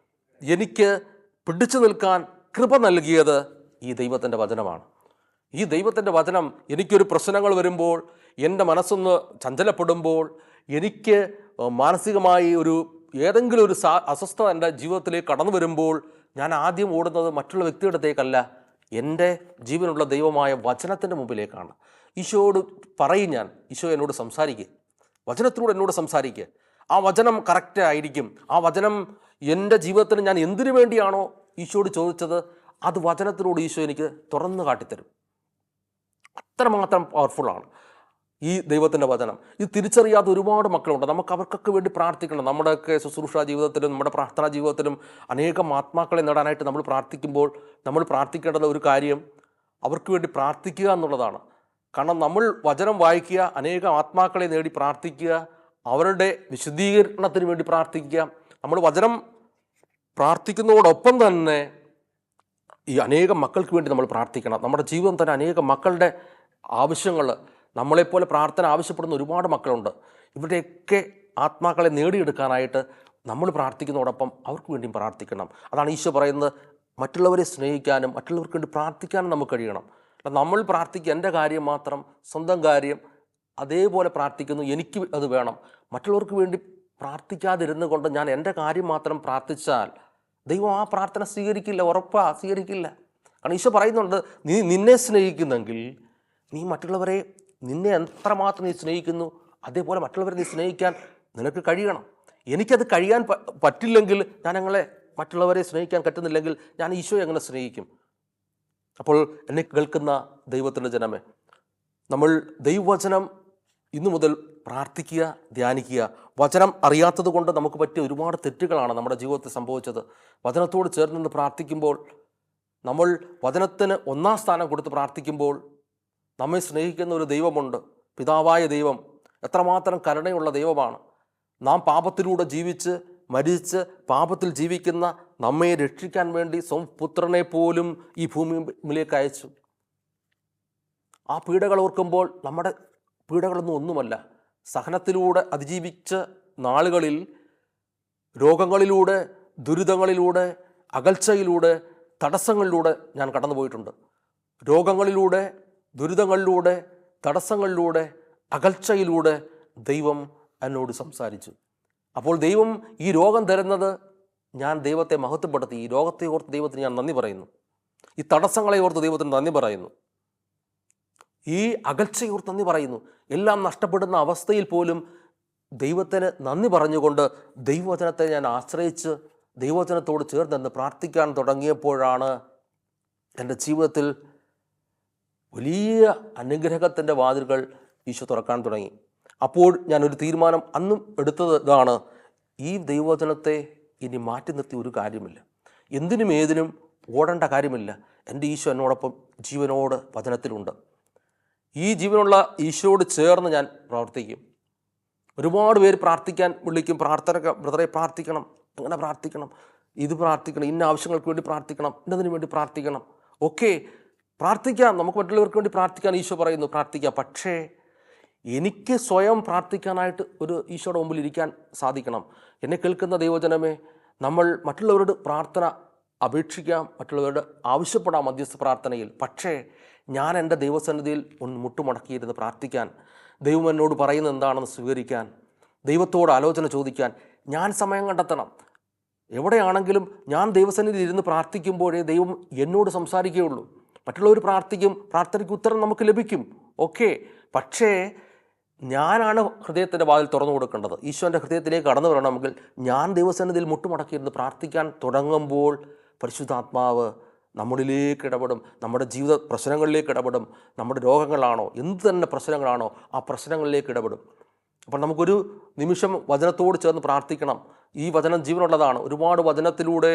Speaker 1: എനിക്ക് പിടിച്ചു നിൽക്കാൻ കൃപ നൽകിയത് ഈ ദൈവത്തിൻ്റെ വചനമാണ്. ഈ ദൈവത്തിൻ്റെ വചനം, എനിക്കൊരു പ്രശ്നങ്ങൾ വരുമ്പോൾ, എൻ്റെ മനസ്സൊന്ന് ചഞ്ചലപ്പെടുമ്പോൾ, എനിക്ക് മാനസികമായി ഏതെങ്കിലും ഒരു അസ്വസ്ഥത എൻ്റെ ജീവിതത്തിലേക്ക് കടന്നു വരുമ്പോൾ, ഞാൻ ആദ്യം ഓടുന്നത് മറ്റുള്ള വ്യക്തിയുടെ അടുത്തേക്കല്ല, എൻ്റെ ജീവനുള്ള ദൈവമായ വചനത്തിൻ്റെ മുമ്പിലേക്കാണ്. ഈശോയോട് പറയും ഞാൻ, ഈശോ എന്നോട് സംസാരിക്കുക, വചനത്തിലൂടെ എന്നോട് സംസാരിക്കുക. ആ വചനം കറക്റ്റ് ആയിരിക്കും. ആ വചനം എൻ്റെ ജീവിതത്തിന് ഞാൻ എന്തിനു വേണ്ടിയാണോ ഈശോയോട് ചോദിച്ചത്, അത് വചനത്തിലൂടെ ഈശോ എനിക്ക് തുറന്നു കാട്ടിത്തരും. അത്രമാത്രം പവർഫുള്ളാണ് ഈ ദൈവത്തിൻ്റെ വചനം. ഇത് തിരിച്ചറിയാത്ത ഒരുപാട് മക്കളുണ്ട്. നമുക്ക് അവർക്കൊക്കെ വേണ്ടി പ്രാർത്ഥിക്കണം. നമ്മുടെയൊക്കെ ശുശ്രൂഷാ ജീവിതത്തിലും നമ്മുടെ പ്രാർത്ഥനാ ജീവിതത്തിലും അനേകം ആത്മാക്കളെ നേടാനായിട്ട് നമ്മൾ പ്രാർത്ഥിക്കുമ്പോൾ നമ്മൾ പ്രാർത്ഥിക്കേണ്ടത് ഒരു കാര്യം, അവർക്ക് വേണ്ടി പ്രാർത്ഥിക്കുക എന്നുള്ളതാണ്. കാരണം നമ്മൾ വചനം വായിക്കുക, അനേകം ആത്മാക്കളെ നേടി പ്രാർത്ഥിക്കുക, അവരുടെ വിശുദ്ധീകരണത്തിന് വേണ്ടി പ്രാർത്ഥിക്കുക. നമ്മൾ വചനം പ്രാർത്ഥിക്കുന്നതോടൊപ്പം തന്നെ ഈ അനേകം മക്കൾക്ക് വേണ്ടി നമ്മൾ പ്രാർത്ഥിക്കണം. നമ്മുടെ ജീവിതം തന്നെ അനേകം മക്കളുടെ ആവശ്യങ്ങൾ, നമ്മളെപ്പോലെ പ്രാർത്ഥന ആവശ്യപ്പെടുന്ന ഒരുപാട് മക്കളുണ്ട്. ഇവരുടെയൊക്കെ ആത്മാക്കളെ നേടിയെടുക്കാനായിട്ട് നമ്മൾ പ്രാർത്ഥിക്കുന്നതോടൊപ്പം അവർക്ക് വേണ്ടിയും പ്രാർത്ഥിക്കണം. അതാണ് ഈശോ പറയുന്നത്, മറ്റുള്ളവരെ സ്നേഹിക്കാനും മറ്റുള്ളവർക്ക് വേണ്ടി പ്രാർത്ഥിക്കാനും നമുക്ക് കഴിയണം. നമ്മൾ പ്രാർത്ഥിക്കുക, എൻ്റെ കാര്യം മാത്രം, സ്വന്തം കാര്യം അതേപോലെ പ്രാർത്ഥിക്കുന്നു, എനിക്ക് അത് വേണം. മറ്റുള്ളവർക്ക് വേണ്ടി പ്രാർത്ഥിക്കാതിരുന്നു കൊണ്ട് ഞാൻ എൻ്റെ കാര്യം മാത്രം പ്രാർത്ഥിച്ചാൽ ദൈവം ആ പ്രാർത്ഥന സ്വീകരിക്കില്ല, ഉറപ്പാണ് സ്വീകരിക്കില്ല. കാരണം ഈശോ പറയുന്നുണ്ട്, നീ നിന്നെ സ്നേഹിക്കുന്നെങ്കിൽ നീ മറ്റുള്ളവരെ, നിന്നെ എത്രമാത്രം നീ സ്നേഹിക്കുന്നു അതേപോലെ മറ്റുള്ളവരെ നീ സ്നേഹിക്കാൻ നിനക്ക് കഴിയണം. എനിക്കത് കഴിയാൻ പറ്റില്ലെങ്കിൽ, ഞാൻ അങ്ങനെ മറ്റുള്ളവരെ സ്നേഹിക്കാൻ പറ്റുന്നില്ലെങ്കിൽ ഞാൻ ഈശോയെ എങ്ങനെ സ്നേഹിക്കും? അപ്പോൾ എന്നെ കേൾക്കുന്ന ദൈവത്തിൻ്റെ ജനമേ, നമ്മൾ ദൈവവചനം ഇന്നു മുതൽ പ്രാർത്ഥിക്കുക, ധ്യാനിക്കുക. വചനം അറിയാത്തത് കൊണ്ട് നമുക്ക് പറ്റിയ ഒരുപാട് തെറ്റുകളാണ് നമ്മുടെ ജീവിതത്തിൽ സംഭവിച്ചത്. വചനത്തോട് ചേർന്ന് നിന്ന് പ്രാർത്ഥിക്കുമ്പോൾ, നമ്മൾ വചനത്തിന് ഒന്നാം സ്ഥാനം കൊടുത്ത് പ്രാർത്ഥിക്കുമ്പോൾ, നമ്മെ സ്നേഹിക്കുന്ന ഒരു ദൈവമുണ്ട്, പിതാവായ ദൈവം. എത്രമാത്രം കരുണയുള്ള ദൈവമാണ്. നാം പാപത്തിലൂടെ ജീവിച്ച് മരിച്ച് പാപത്തിൽ ജീവിക്കുന്ന നമ്മെ രക്ഷിക്കാൻ വേണ്ടി സ്വപുത്രനെ പോലും ഈ ഭൂമിയിലേക്ക് അയച്ചു. ആ പീഡകൾ ഓർക്കുമ്പോൾ നമ്മുടെ പീഡകളൊന്നും ഒന്നുമല്ല. സഹനത്തിലൂടെ അതിജീവിച്ച നാളുകളിൽ രോഗങ്ങളിലൂടെ, ദുരിതങ്ങളിലൂടെ, അകൽച്ചയിലൂടെ, തടസ്സങ്ങളിലൂടെ ഞാൻ കടന്നു പോയിട്ടുണ്ട്. രോഗങ്ങളിലൂടെ, ദുരിതങ്ങളിലൂടെ, തടസ്സങ്ങളിലൂടെ, അകൽച്ചയിലൂടെ ദൈവം എന്നോട് സംസാരിച്ചു. അപ്പോൾ ദൈവം ഈ രോഗം തരുന്നത് ഞാൻ ദൈവത്തെ മഹത്വപ്പെടുത്തി. ഈ രോഗത്തെ ഓർത്ത് ദൈവത്തിന് ഞാൻ നന്ദി പറയുന്നു. ഈ തടസ്സങ്ങളെ ഓർത്ത് ദൈവത്തിന് നന്ദി പറയുന്നു. ഈ അകൽച്ചയോർത്ത് നന്ദി പറയുന്നു. എല്ലാം നഷ്ടപ്പെടുന്ന അവസ്ഥയിൽ പോലും ദൈവത്തിന് നന്ദി പറഞ്ഞുകൊണ്ട് ദൈവവചനത്തെ ഞാൻ ആശ്രയിച്ച് ദൈവവചനത്തോട് ചേർന്ന് പ്രാർത്ഥിക്കാൻ തുടങ്ങിയപ്പോഴാണ് എൻ്റെ ജീവിതത്തിൽ വലിയ അനുഗ്രഹത്തിൻ്റെ വാതിലുകൾ ഈശോ തുറക്കാൻ തുടങ്ങി. അപ്പോൾ ഞാനൊരു തീരുമാനം അന്നും എടുത്തത് ഇതാണ്: ഈ ദൈവവചനത്തെ ഇനി മാറ്റി നിർത്തി ഒരു കാര്യമില്ല, എന്തിനും ഏതിനും ഓടേണ്ട കാര്യമില്ല. എൻ്റെ ഈശോ എന്നോടൊപ്പം ജീവനോട് വചനത്തിലുണ്ട്. ഈ ജീവനുള്ള ഈശോയോട് ചേർന്ന് ഞാൻ പ്രവർത്തിക്കും. ഒരുപാട് പേര് പ്രാർത്ഥിക്കാൻ വിളിക്കും. ബ്രദറെ പ്രാർത്ഥിക്കണം, അങ്ങനെ പ്രാർത്ഥിക്കണം, ഇത് പ്രാർത്ഥിക്കണം, ഇന്ന ആവശ്യങ്ങൾക്ക് വേണ്ടി പ്രാർത്ഥിക്കണം, ഇന്നതിന് വേണ്ടി പ്രാർത്ഥിക്കണം. ഓക്കെ, പ്രാർത്ഥിക്കാം, നമുക്ക് മറ്റുള്ളവർക്ക് വേണ്ടി പ്രാർത്ഥിക്കാൻ ഈശോ പറയുന്നു, പ്രാർത്ഥിക്കാം. പക്ഷേ എനിക്ക് സ്വയം പ്രാർത്ഥിക്കാനായിട്ട് ഒരു ഈശോയുടെ മുമ്പിൽ ഇരിക്കാൻ സാധിക്കണം. എന്നെ കേൾക്കുന്ന ദൈവജനമേ, നമ്മൾ മറ്റുള്ളവരുടെ പ്രാർത്ഥന അപേക്ഷിക്കാം, മറ്റുള്ളവരുടെ ആവശ്യപ്പെടാം മധ്യസ്ഥ പ്രാർത്ഥനയിൽ. പക്ഷേ ഞാൻ എൻ്റെ ദൈവസന്നിധിയിൽ ഒന്ന് മുട്ടുമടക്കിയിരുന്ന് പ്രാർത്ഥിക്കാൻ, ദൈവം എന്നോട് പറയുന്നത് എന്താണെന്ന് സ്വീകരിക്കാൻ, ദൈവത്തോട് ആലോചന ചോദിക്കാൻ ഞാൻ സമയം കണ്ടെത്തണം. എവിടെയാണെങ്കിലും ഞാൻ ദൈവസന്നിധിയിൽ ഇരുന്ന് പ്രാർത്ഥിക്കുമ്പോഴേ ദൈവം എന്നോട് സംസാരിക്കുകയുള്ളൂ. മറ്റുള്ളവർ പ്രാർത്ഥിക്കും, പ്രാർത്ഥനയ്ക്ക് ഉത്തരം നമുക്ക് ലഭിക്കും. ഓക്കെ, പക്ഷേ ഞാനാണ് ഹൃദയത്തിൻ്റെ വാതിൽ തുറന്നു കൊടുക്കേണ്ടത്. ഈശോൻ്റെ ഹൃദയത്തിലേക്ക് കടന്നു വരണമെങ്കിൽ ഞാൻ ദൈവസന്നിധിയിൽ മുട്ടുമടക്കിയിരുന്ന് പ്രാർത്ഥിക്കാൻ തുടങ്ങുമ്പോൾ പരിശുദ്ധാത്മാവ് നമ്മളിലേക്ക് ഇടപെടും, നമ്മുടെ ജീവിത പ്രശ്നങ്ങളിലേക്ക് ഇടപെടും. നമ്മുടെ രോഗങ്ങളാണോ, എന്ത് തന്നെ പ്രശ്നങ്ങളാണോ, ആ പ്രശ്നങ്ങളിലേക്ക് ഇടപെടും. അപ്പോൾ നമുക്കൊരു നിമിഷം വചനത്തോട് ചേർന്ന് പ്രാർത്ഥിക്കണം. ഈ വചനം ജീവനുള്ളതാണ്. ഒരുപാട് വചനത്തിലൂടെ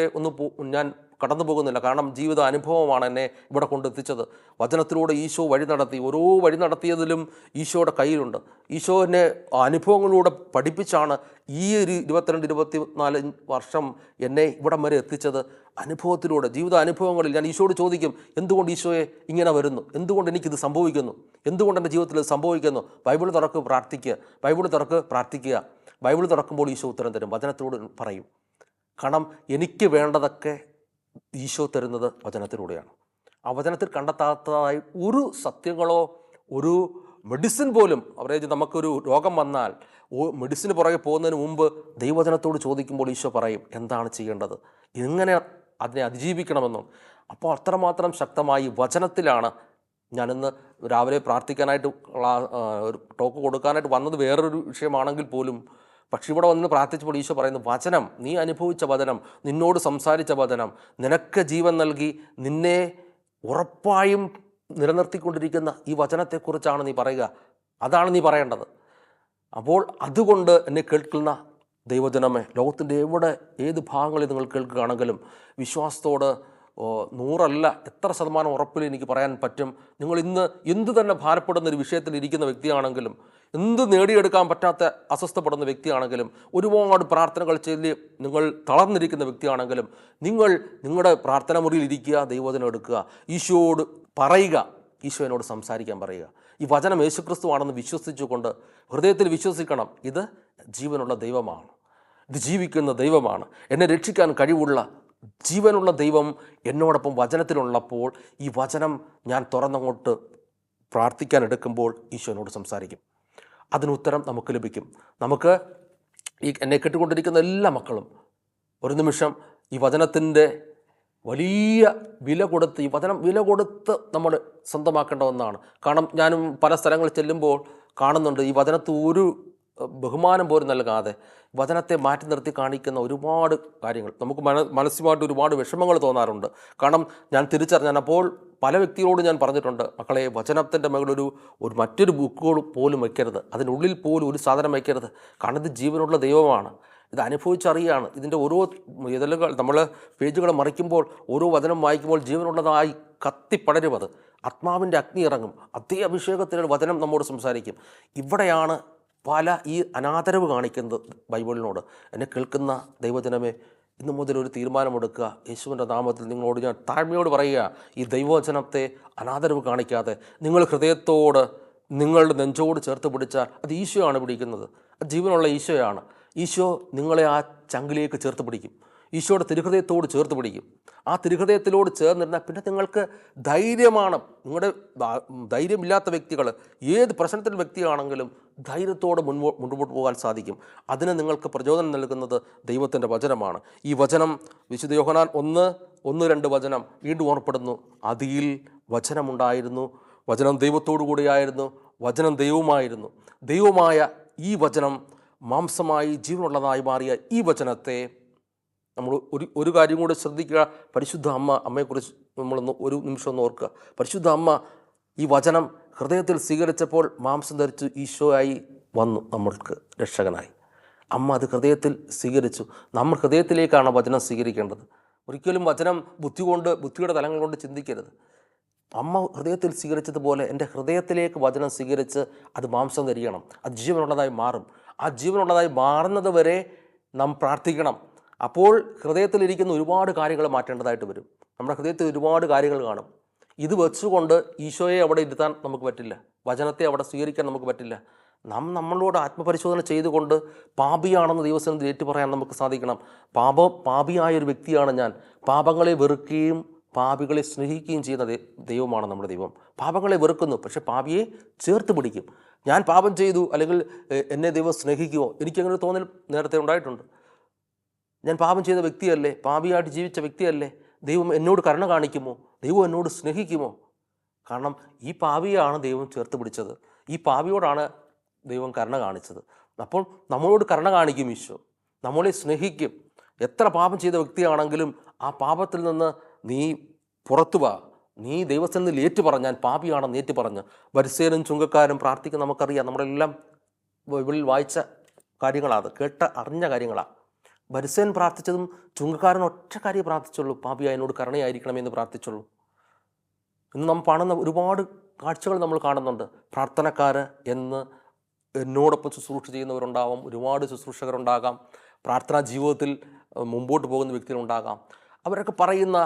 Speaker 1: ഞാൻ കടന്നു പോകുന്നില്ല, കാരണം ജീവിത അനുഭവമാണ് എന്നെ ഇവിടെ കൊണ്ടെത്തിച്ചത്. വചനത്തിലൂടെ ഈശോ വഴി നടത്തി. ഓരോ വഴി നടത്തിയതിലും ഈശോയുടെ കയ്യിലുണ്ട്. ഈശോ എന്നെ അനുഭവങ്ങളിലൂടെ പഠിപ്പിച്ചാണ് ഈ ഒരു 22-24 വർഷം എന്നെ ഇവിടം വരെ എത്തിച്ചത്. അനുഭവത്തിലൂടെ, ജീവിത അനുഭവങ്ങളിൽ ഞാൻ ഈശോയോട് ചോദിക്കും, എന്തുകൊണ്ട് ഈശോയെ ഇങ്ങനെ വരുന്നു, എന്തുകൊണ്ട് എനിക്കിത് സംഭവിക്കുന്നു, എന്തുകൊണ്ട് എൻ്റെ ജീവിതത്തിൽ ഇത് സംഭവിക്കുന്നു. ബൈബിൾ തുറക്ക് പ്രാർത്ഥിക്കുക, ബൈബിൾ തുറക്ക് പ്രാർത്ഥിക്കുക. ബൈബിൾ തുറക്കുമ്പോൾ ഈശോ ഉത്തരം തരും, വചനത്തിലൂടെ പറയും. കാരണം എനിക്ക് വേണ്ടതൊക്കെ ഈശോ തരുന്നത് വചനത്തിലൂടെയാണ്. ആ വചനത്തിൽ കണ്ടെത്താത്തതായി ഒരു സത്യങ്ങളോ ഒരു മെഡിസിൻ പോലും, അവരേജ് നമുക്കൊരു രോഗം വന്നാൽ മെഡിസിന് പുറകെ പോകുന്നതിന് മുമ്പ് ദൈവവചനത്തോട് ചോദിക്കുമ്പോൾ ഈശോ പറയും എന്താണ് ചെയ്യേണ്ടത്, എങ്ങനെ അതിനെ അതിജീവിക്കണമെന്നും. അപ്പോൾ അത്രമാത്രം ശക്തമായി വചനത്തിലാണ്. ഞാനിന്ന് രാവിലെ പ്രാർത്ഥിക്കാനായിട്ട് ഒരു ടോക്ക് കൊടുക്കാനായിട്ട് വന്നത് വേറൊരു വിഷയമാണെങ്കിൽ പോലും, പക്ഷെ ഇവിടെ വന്ന് പ്രാർത്ഥിച്ചപ്പോൾ ഈശോ പറയുന്നു, വചനം, നീ അനുഭവിച്ച വചനം, നിന്നോട് സംസാരിച്ച വചനം, നിനക്ക് ജീവൻ നൽകി നിന്നെ ഉറപ്പായും നിലനിർത്തിക്കൊണ്ടിരിക്കുന്ന ഈ വചനത്തെക്കുറിച്ചാണ് നീ പറയുക, അതാണ് നീ പറയേണ്ടത്. അപ്പോൾ അതുകൊണ്ട് എന്നെ കേൾക്കുന്ന ദൈവജനമേ, ലോകത്തിൻ്റെ ഏത് ഭാഗങ്ങളിൽ നിങ്ങൾ കേൾക്കുകയാണെങ്കിലും വിശ്വാസത്തോട് 100 എത്ര ശതമാനം ഉറപ്പിൽ എനിക്ക് പറയാൻ പറ്റും, നിങ്ങൾ ഇന്ന് എന്ത് തന്നെ ഭാരപ്പെടുന്നൊരു വിഷയത്തിൽ ഇരിക്കുന്ന വ്യക്തിയാണെങ്കിലും, എന്ത് നേടിയെടുക്കാൻ പറ്റാത്ത അസ്വസ്ഥപ്പെടുന്ന വ്യക്തിയാണെങ്കിലും, ഒരുപാട് പ്രാർത്ഥനകൾ ചെയ്ത് നിങ്ങൾ തളർന്നിരിക്കുന്ന വ്യക്തിയാണെങ്കിലും, നിങ്ങൾ നിങ്ങളുടെ പ്രാർത്ഥന മുറിയിൽ ഇരിക്കുക, ദൈവവചനം എടുക്കുക, ഈശോയോട് പറയുക, ഈശോ എന്നോട് സംസാരിക്കാൻ പറയുക. ഈ വചനം യേശുക്രിസ്തുവാണെന്ന് വിശ്വസിച്ചുകൊണ്ട് ഹൃദയത്തിൽ വിശ്വസിക്കണം, ഇത് ജീവനുള്ള ദൈവമാണ്, ഇത് ജീവിക്കുന്ന ദൈവമാണ്, എന്നെ രക്ഷിക്കാൻ കഴിവുള്ള ജീവനുള്ള ദൈവം എന്നോടൊപ്പം വചനത്തിലുള്ളപ്പോൾ ഈ വചനം ഞാൻ തുറന്നങ്ങോട്ട് പ്രാർത്ഥിക്കാൻ എടുക്കുമ്പോൾ ഈശോ എന്നോട് സംസാരിക്കും. അതിനുത്തരം നമുക്ക് ലഭിക്കും. നമുക്ക് ഈ എന്നെ കേട്ടുകൊണ്ടിരിക്കുന്ന എല്ലാ മക്കളും ഒരു നിമിഷം ഈ വചനത്തിൻ്റെ വലിയ വില കൊടുത്ത്, ഈ വചനം വില കൊടുത്ത് നമ്മൾ സ്വന്തമാക്കേണ്ട ഒന്നാണ്. കാരണം ഞാനും പല സ്ഥലങ്ങളിൽ ചെല്ലുമ്പോൾ കാണുന്നുണ്ട്, ഈ വചനത്ത് ഒരു ബഹുമാനം പോലും നൽകാതെ വചനത്തെ മാറ്റി നിർത്തി കാണിക്കുന്ന ഒരുപാട് കാര്യങ്ങൾ. നമുക്ക് മനസ്സിലുമായിട്ട് ഒരുപാട് വിഷമങ്ങൾ തോന്നാറുണ്ട്. കാരണം ഞാൻ അപ്പോൾ പല വ്യക്തികളോട് ഞാൻ പറഞ്ഞിട്ടുണ്ട്, മക്കളെ, വചനത്തിൻ്റെ മുകളിൽ ഒരു മറ്റൊരു ബുക്കുകൾ പോലും വയ്ക്കരുത്, അതിനുള്ളിൽ പോലും ഒരു സാധനം വയ്ക്കരുത്. കാരണം ഇത് ജീവനുള്ള ദൈവമാണ്, ഇത് അനുഭവിച്ചറിയാണ്. ഇതിൻ്റെ ഓരോ ഇതളുകൾ നമ്മൾ പേജുകൾ മറിക്കുമ്പോൾ, ഓരോ വചനം വായിക്കുമ്പോൾ ജീവനുള്ളതായി കത്തിപ്പടരുമത്. ആത്മാവിൻ്റെ അഗ്നി ഇറങ്ങും, അതേ അഭിഷേകത്തിലുള്ള വചനം നമ്മോട് സംസാരിക്കും. ഇവിടെയാണ് പല ഈ അനാദരവ് കാണിക്കുന്നത് ബൈബിളിനോട്. എന്നെ കേൾക്കുന്ന ദൈവജനമേ, ഇന്നു മുതൽ ഒരു തീരുമാനമെടുക്കുക. യേശുവിൻ്റെ നാമത്തിൽ നിങ്ങളോട് ഞാൻ താഴ്മയോട് പറയുക, ഈ ദൈവവചനത്തെ അനാദരവ് കാണിക്കാതെ നിങ്ങൾ ഹൃദയത്തോട് നിങ്ങളുടെ നെഞ്ചോട് ചേർത്ത് പിടിച്ചാൽ അത് ഈശോയാണ് പിടിക്കുന്നത്. അത് ജീവനുള്ള ഈശോയാണ്. ഈശോ നിങ്ങളെ ആ ചങ്കിലേക്ക് ചേർത്ത് പിടിക്കും. ഈശോയുടെ തിരുഹൃദയത്തോട് ചേർത്ത് പിടിക്കും. ആ തിരുഹൃദയത്തിലോട് ചേർന്നിരുന്നാൽ പിന്നെ നിങ്ങൾക്ക് ധൈര്യമാണ്. നിങ്ങളുടെ ധൈര്യമില്ലാത്ത വ്യക്തികൾ ഏത് പ്രശ്നത്തിൽ വ്യക്തിയാണെങ്കിലും ധൈര്യത്തോടെ മുൻപോട്ട് പോകാൻ സാധിക്കും. അതിന് നിങ്ങൾക്ക് പ്രചോദനം നൽകുന്നത് ദൈവത്തിൻ്റെ വചനമാണ്. ഈ വചനം വിശുദ്ധ യോഹന്നാൻ 1:1-2 വചനം വീണ്ടും ഓർപ്പെടുന്നു. അതിൽ വചനമുണ്ടായിരുന്നു, വചനം ദൈവത്തോടു കൂടിയായിരുന്നു, വചനം ദൈവമായിരുന്നു. ദൈവമായ ഈ വചനം മാംസമായി ജീവനുള്ളതായി മാറിയ ഈ വചനത്തെ നമ്മൾ ഒരു കാര്യം കൂടെ ശ്രദ്ധിക്കുക. പരിശുദ്ധ അമ്മയെക്കുറിച്ച് നമ്മളൊന്ന് ഒരു നിമിഷം ഒന്ന് ഓർക്കുക. പരിശുദ്ധ അമ്മ ഈ വചനം ഹൃദയത്തിൽ സ്വീകരിച്ചപ്പോൾ മാംസം ധരിച്ച് ഈശോയായി വന്നു, നമ്മൾക്ക് രക്ഷകനായി. അമ്മ അത് ഹൃദയത്തിൽ സ്വീകരിച്ചു. നമ്മൾ ഹൃദയത്തിലേക്കാണ് വചനം സ്വീകരിക്കേണ്ടത്. ഒരിക്കലും വചനം ബുദ്ധിയുടെ തലങ്ങൾ കൊണ്ട് ചിന്തിക്കരുത്. അമ്മ ഹൃദയത്തിൽ സ്വീകരിച്ചതുപോലെ എൻ്റെ ഹൃദയത്തിലേക്ക് വചനം സ്വീകരിച്ച് അത് മാംസം ധരിക്കണം. അത് ജീവനുള്ളതായി മാറും. ആ ജീവനുള്ളതായി മാറുന്നത് വരെ നാം പ്രാർത്ഥിക്കണം. അപ്പോൾ ഹൃദയത്തിലിരിക്കുന്ന ഒരുപാട് കാര്യങ്ങൾ മാറ്റേണ്ടതായിട്ട് വരും. നമ്മുടെ ഹൃദയത്തിൽ ഒരുപാട് കാര്യങ്ങൾ കാണും. ഇത് വെച്ചുകൊണ്ട് ഈശോയെ അവിടെ ഇരുത്താൻ നമുക്ക് പറ്റില്ല. വചനത്തെ അവിടെ സ്വീകരിക്കാൻ നമുക്ക് പറ്റില്ല. നമ്മളോട് ആത്മപരിശോധന ചെയ്തുകൊണ്ട് പാപിയാണെന്ന് ദൈവസന്നിധിയിൽ ഏറ്റു പറയാൻ നമുക്ക് സാധിക്കണം. പാപിയായൊരു വ്യക്തിയാണ് ഞാൻ. പാപങ്ങളെ വെറുക്കുകയും പാപികളെ സ്നേഹിക്കുകയും ചെയ്യുന്ന ദൈവമാണ് നമ്മുടെ ദൈവം. പാപങ്ങളെ വെറുക്കുന്നു, പക്ഷെ പാപിയെ ചേർത്ത് പിടിക്കും. ഞാൻ പാപം ചെയ്തു അല്ലെങ്കിൽ എന്നെ ദൈവം സ്നേഹിക്കുമോ? എനിക്കങ്ങനെ ഒരു തോന്നൽ നേരത്തെ ഉണ്ടായിട്ടുണ്ട്. ഞാൻ പാപം ചെയ്ത വ്യക്തിയല്ലേ, പാപിയായിട്ട് ജീവിച്ച വ്യക്തിയല്ലേ, ദൈവം എന്നോട് കരുണ കാണിക്കുമോ? ദൈവം എന്നോട് സ്നേഹിക്കുമോ? കാരണം ഈ പാപിയാണ് ദൈവം ചേർത്ത് പിടിച്ചത്. ഈ പാപിയോടാണ് ദൈവം കരുണ കാണിച്ചത്. അപ്പോൾ നമ്മളോട് കരുണ കാണിക്കും ഈശോ, നമ്മളെ സ്നേഹിക്കും. എത്ര പാപം ചെയ്ത വ്യക്തിയാണെങ്കിലും ആ പാപത്തിൽ നിന്ന് നീ പുറത്തു വാ, നീ ദൈവസന്നിധിയിൽ ഏറ്റു പറഞ്ഞ് ഞാൻ പാപിയാണെന്ന് ഏറ്റു പറഞ്ഞ്. പരിസേരും ചുങ്കക്കാരും പ്രാർത്ഥിക്കും. നമുക്കറിയാം, നമ്മളെല്ലാം ബൈബിളിൽ വായിച്ച കാര്യങ്ങളാണ്, അറിഞ്ഞ കാര്യങ്ങളാണ്. പരിസേൻ പ്രാർത്ഥിച്ചതും ചുങ്കക്കാരൻ ഒറ്റ കാര്യം പ്രാർത്ഥിച്ചുള്ളൂ, പാപിയായ എന്നോട് കരുണയായിരിക്കണമെന്ന് പ്രാർത്ഥിച്ചുള്ളൂ. ഇന്ന് നാം കാണുന്ന ഒരുപാട് കാഴ്ചകൾ നമ്മൾ കാണുന്നുണ്ട്. പ്രാർത്ഥനക്കാർ എന്ന് എന്നോടൊപ്പം ശുശ്രൂഷ ചെയ്യുന്നവരുണ്ടാവാം, ഒരുപാട് ശുശ്രൂഷകരുണ്ടാകാം, പ്രാർത്ഥനാ ജീവിതത്തിൽ മുമ്പോട്ട് പോകുന്ന വ്യക്തികളുണ്ടാകാം. അവരൊക്കെ പറയുന്ന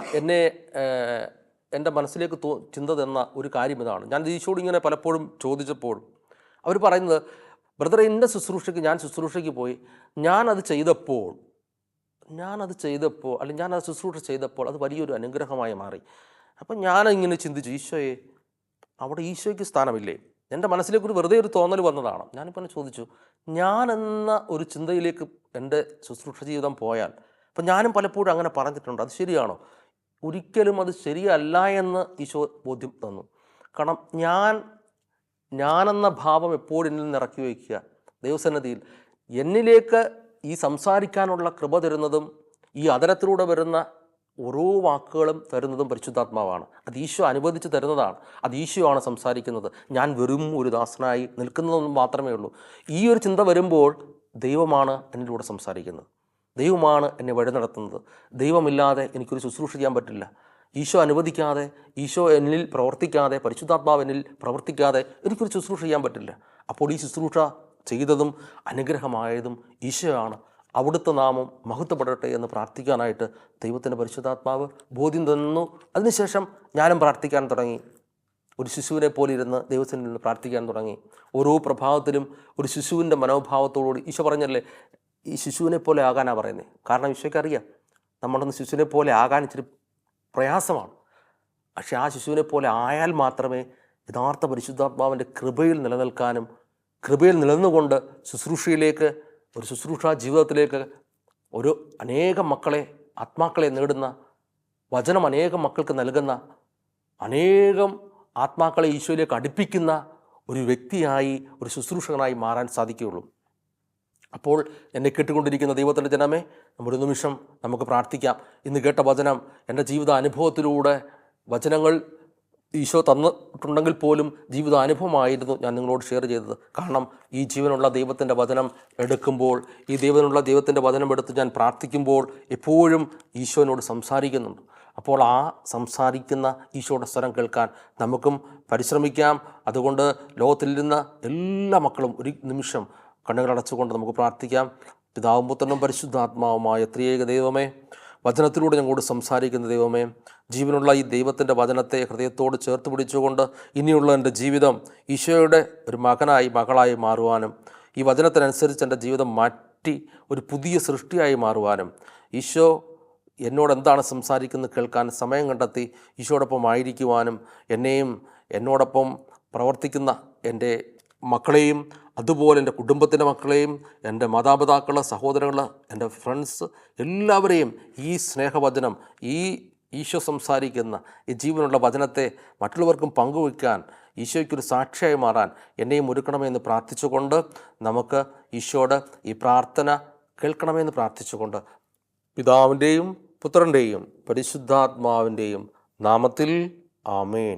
Speaker 1: എൻ്റെ മനസ്സിലേക്ക് ചിന്ത തന്ന ഒരു കാര്യം ഇതാണ്. ഞാൻ ഈശോട് ഇങ്ങനെ പലപ്പോഴും ചോദിച്ചപ്പോൾ അവർ പറയുന്നത്, ബ്രദറെ, എൻ്റെ ഞാൻ ശുശ്രൂഷയ്ക്ക് പോയി, ഞാനത് ചെയ്തപ്പോൾ അല്ലെങ്കിൽ ഞാനത് ശുശ്രൂഷ ചെയ്തപ്പോൾ അത് വലിയൊരു അനുഗ്രഹമായി മാറി. അപ്പം ഞാനിങ്ങനെ ചിന്തിച്ചു, ഈശോയെ, അവിടെ ഈശോയ്ക്ക് സ്ഥാനമില്ലേ? എൻ്റെ മനസ്സിലേക്ക് വെറുതെ ഒരു തോന്നൽ വന്നതാണ്. ഞാനിപ്പോൾ ചോദിച്ചു, ഞാനെന്ന ഒരു ചിന്തയിലേക്ക് എൻ്റെ ശുശ്രൂഷ ജീവിതം പോയാൽ, അപ്പം ഞാനും പലപ്പോഴും അങ്ങനെ പറഞ്ഞിട്ടുണ്ട്, അത് ശരിയാണോ? ഒരിക്കലും അത് ശരിയല്ല എന്ന് ഈശോ ബോധ്യം തന്നു. കാരണം ഞാനെന്ന ഭാവം എപ്പോഴും എന്നിൽ നിന്ന് ഇറക്കി വയ്ക്കുക. ദൈവസന്നിധിയിൽ എന്നിലേക്ക് ഈ സംസാരിക്കാനുള്ള കൃപ തരുന്നതും ഈ അതരത്തിലൂടെ വരുന്ന ഓരോ വാക്കുകളും തരുന്നതും പരിശുദ്ധാത്മാവാണ്. അത് ഈശോ അനുവദിച്ച് തരുന്നതാണ്. അത് ഈശോയാണ് സംസാരിക്കുന്നത്. ഞാൻ വെറും ഒരു ദാസനായി നിൽക്കുന്നതെന്ന് മാത്രമേ ഉള്ളൂ. ഈ ഒരു ചിന്ത വരുമ്പോൾ ദൈവമാണ് എന്നിലൂടെ സംസാരിക്കുന്നത്, ദൈവമാണ് എന്നെ വഴി നടത്തുന്നത്. ദൈവമില്ലാതെ എനിക്കൊരു ശുശ്രൂഷ ചെയ്യാൻ പറ്റില്ല. ഈശോ അനുവദിക്കാതെ, ഈശോ എന്നിൽ പ്രവർത്തിക്കാതെ, പരിശുദ്ധാത്മാവ് എന്നിൽ പ്രവർത്തിക്കാതെ എനിക്കൊരു ശുശ്രൂഷ ചെയ്യാൻ പറ്റില്ല. അപ്പോൾ ഈ ശുശ്രൂഷ ചെയ്തതും അനുഗ്രഹമായതും ഈശോയാണ്. അവിടുത്തെ നാമം മഹത്വപ്പെടട്ടെ എന്ന് പ്രാർത്ഥിക്കാനായിട്ട് ദൈവത്തിൻ്റെ പരിശുദ്ധാത്മാവ് ബോധ്യം തന്നു. അതിനുശേഷം ഞാനും പ്രാർത്ഥിക്കാൻ തുടങ്ങി. ഒരു ശിശുവിനെ പോലെ ഇരുന്ന് ദൈവത്തിൽ നിന്ന് പ്രാർത്ഥിക്കാൻ തുടങ്ങി. ഓരോ പ്രഭാതത്തിലും ഒരു ശിശുവിൻ്റെ മനോഭാവത്തോടുകൂടി, ഈശോ പറഞ്ഞല്ലേ, ഈ ശിശുവിനെ പോലെ ആകാനാണ് പറയുന്നത്. കാരണം ഈശോയ്ക്ക് അറിയാം നമ്മളൊന്ന് ശിശുവിനെ പോലെ ആകാൻ ഇച്ചിരി പ്രയാസമാണ്. പക്ഷെ ആ ശിശുവിനെ പോലെ ആയാൽ മാത്രമേ യഥാർത്ഥ പരിശുദ്ധാത്മാവിൻ്റെ കൃപയിൽ നിലനിൽക്കാനും, കൃപയിൽ നിലനിന്നുകൊണ്ട് ശുശ്രൂഷയിലേക്ക്, ഒരു ശുശ്രൂഷാ ജീവിതത്തിലേക്ക് ഒരു അനേകം ആത്മാക്കളെ നേടുന്ന, വചനം അനേകം മക്കൾക്ക് നൽകുന്ന, അനേകം ആത്മാക്കളെ ഈശോയിലേക്ക് അടുപ്പിക്കുന്ന ഒരു വ്യക്തിയായി, ഒരു ശുശ്രൂഷകനായി മാറാൻ സാധിക്കുകയുള്ളൂ. അപ്പോൾ എന്നെ കേട്ടുകൊണ്ടിരിക്കുന്ന ദൈവത്തിൻ്റെ ജനമേ, നമ്മുടെ നിമിഷം നമുക്ക് പ്രാർത്ഥിക്കാം. ഇന്ന് കേട്ട വചനം എൻ്റെ ജീവിത അനുഭവത്തിലൂടെ, വചനങ്ങൾ ഈശോ തന്നിട്ടുണ്ടെങ്കിൽ പോലും ജീവിത അനുഭവമായിരുന്നു ഞാൻ നിങ്ങളോട് ഷെയർ ചെയ്തത്. കാരണം ഈ ജീവനുള്ള ദൈവത്തിൻ്റെ വചനം എടുക്കുമ്പോൾ, ഈ ദൈവത്തിൻ്റെ വചനം എടുത്ത് ഞാൻ പ്രാർത്ഥിക്കുമ്പോൾ എപ്പോഴും ഈശോനോട് സംസാരിക്കുന്നുണ്ട്. അപ്പോൾ ആ സംസാരിക്കുന്ന ഈശോയുടെ സ്വരം കേൾക്കാൻ നമുക്കും പരിശ്രമിക്കാം. അതുകൊണ്ട് ലോകത്തിലിരുന്ന എല്ലാ മക്കളും ഒരു നിമിഷം കണ്ണുകളടച്ചുകൊണ്ട് നമുക്ക് പ്രാർത്ഥിക്കാം. പിതാവും പുത്രനും പരിശുദ്ധാത്മാവുമായ ത്രിയേക ദൈവമേ, വചനത്തിലൂടെ ഞങ്ങളോട് സംസാരിക്കുന്ന ദൈവമേ, ജീവനുള്ള ഈ ദൈവത്തിൻ്റെ വചനത്തെ ഹൃദയത്തോട് ചേർത്ത് പിടിച്ചുകൊണ്ട് ഇനിയുള്ള എൻ്റെ ജീവിതം ഈശോയുടെ ഒരു മകനായി മകളായി മാറുവാനും, ഈ വചനത്തിനനുസരിച്ച് എൻ്റെ ജീവിതം മാറ്റി ഒരു പുതിയ സൃഷ്ടിയായി മാറുവാനും, ഈശോ എന്നോട് എന്താണ് സംസാരിക്കുന്നത് കേൾക്കാൻ സമയം കണ്ടെത്തി ഈശോടൊപ്പം ആയിരിക്കുവാനും, എന്നെയും എന്നോടൊപ്പം പ്രവർത്തിക്കുന്ന എൻ്റെ മക്കളെയും അതുപോലെ എൻ്റെ കുടുംബത്തിൻ്റെ മക്കളെയും, എൻ്റെ മാതാപിതാക്കൾ, സഹോദരങ്ങൾ, എൻ്റെ ഫ്രണ്ട്സ് എല്ലാവരെയും ഈ സ്നേഹവചനം, ഈ ഈശോ സംസാരിക്കുന്ന ഈ ജീവനുള്ള വചനത്തെ മറ്റുള്ളവർക്കും പങ്കുവയ്ക്കാൻ, ഈശോയ്ക്കൊരു സാക്ഷിയായി മാറാൻ എന്നെയും ഒരുക്കണമെന്ന് പ്രാർത്ഥിച്ചുകൊണ്ട് നമുക്ക് ഈശോയോട് ഈ പ്രാർത്ഥന കേൾക്കണമെന്ന് പ്രാർത്ഥിച്ചുകൊണ്ട് പിതാവിൻ്റെയും പുത്രൻ്റെയും പരിശുദ്ധാത്മാവിൻ്റെയും നാമത്തിൽ ആമേൻ.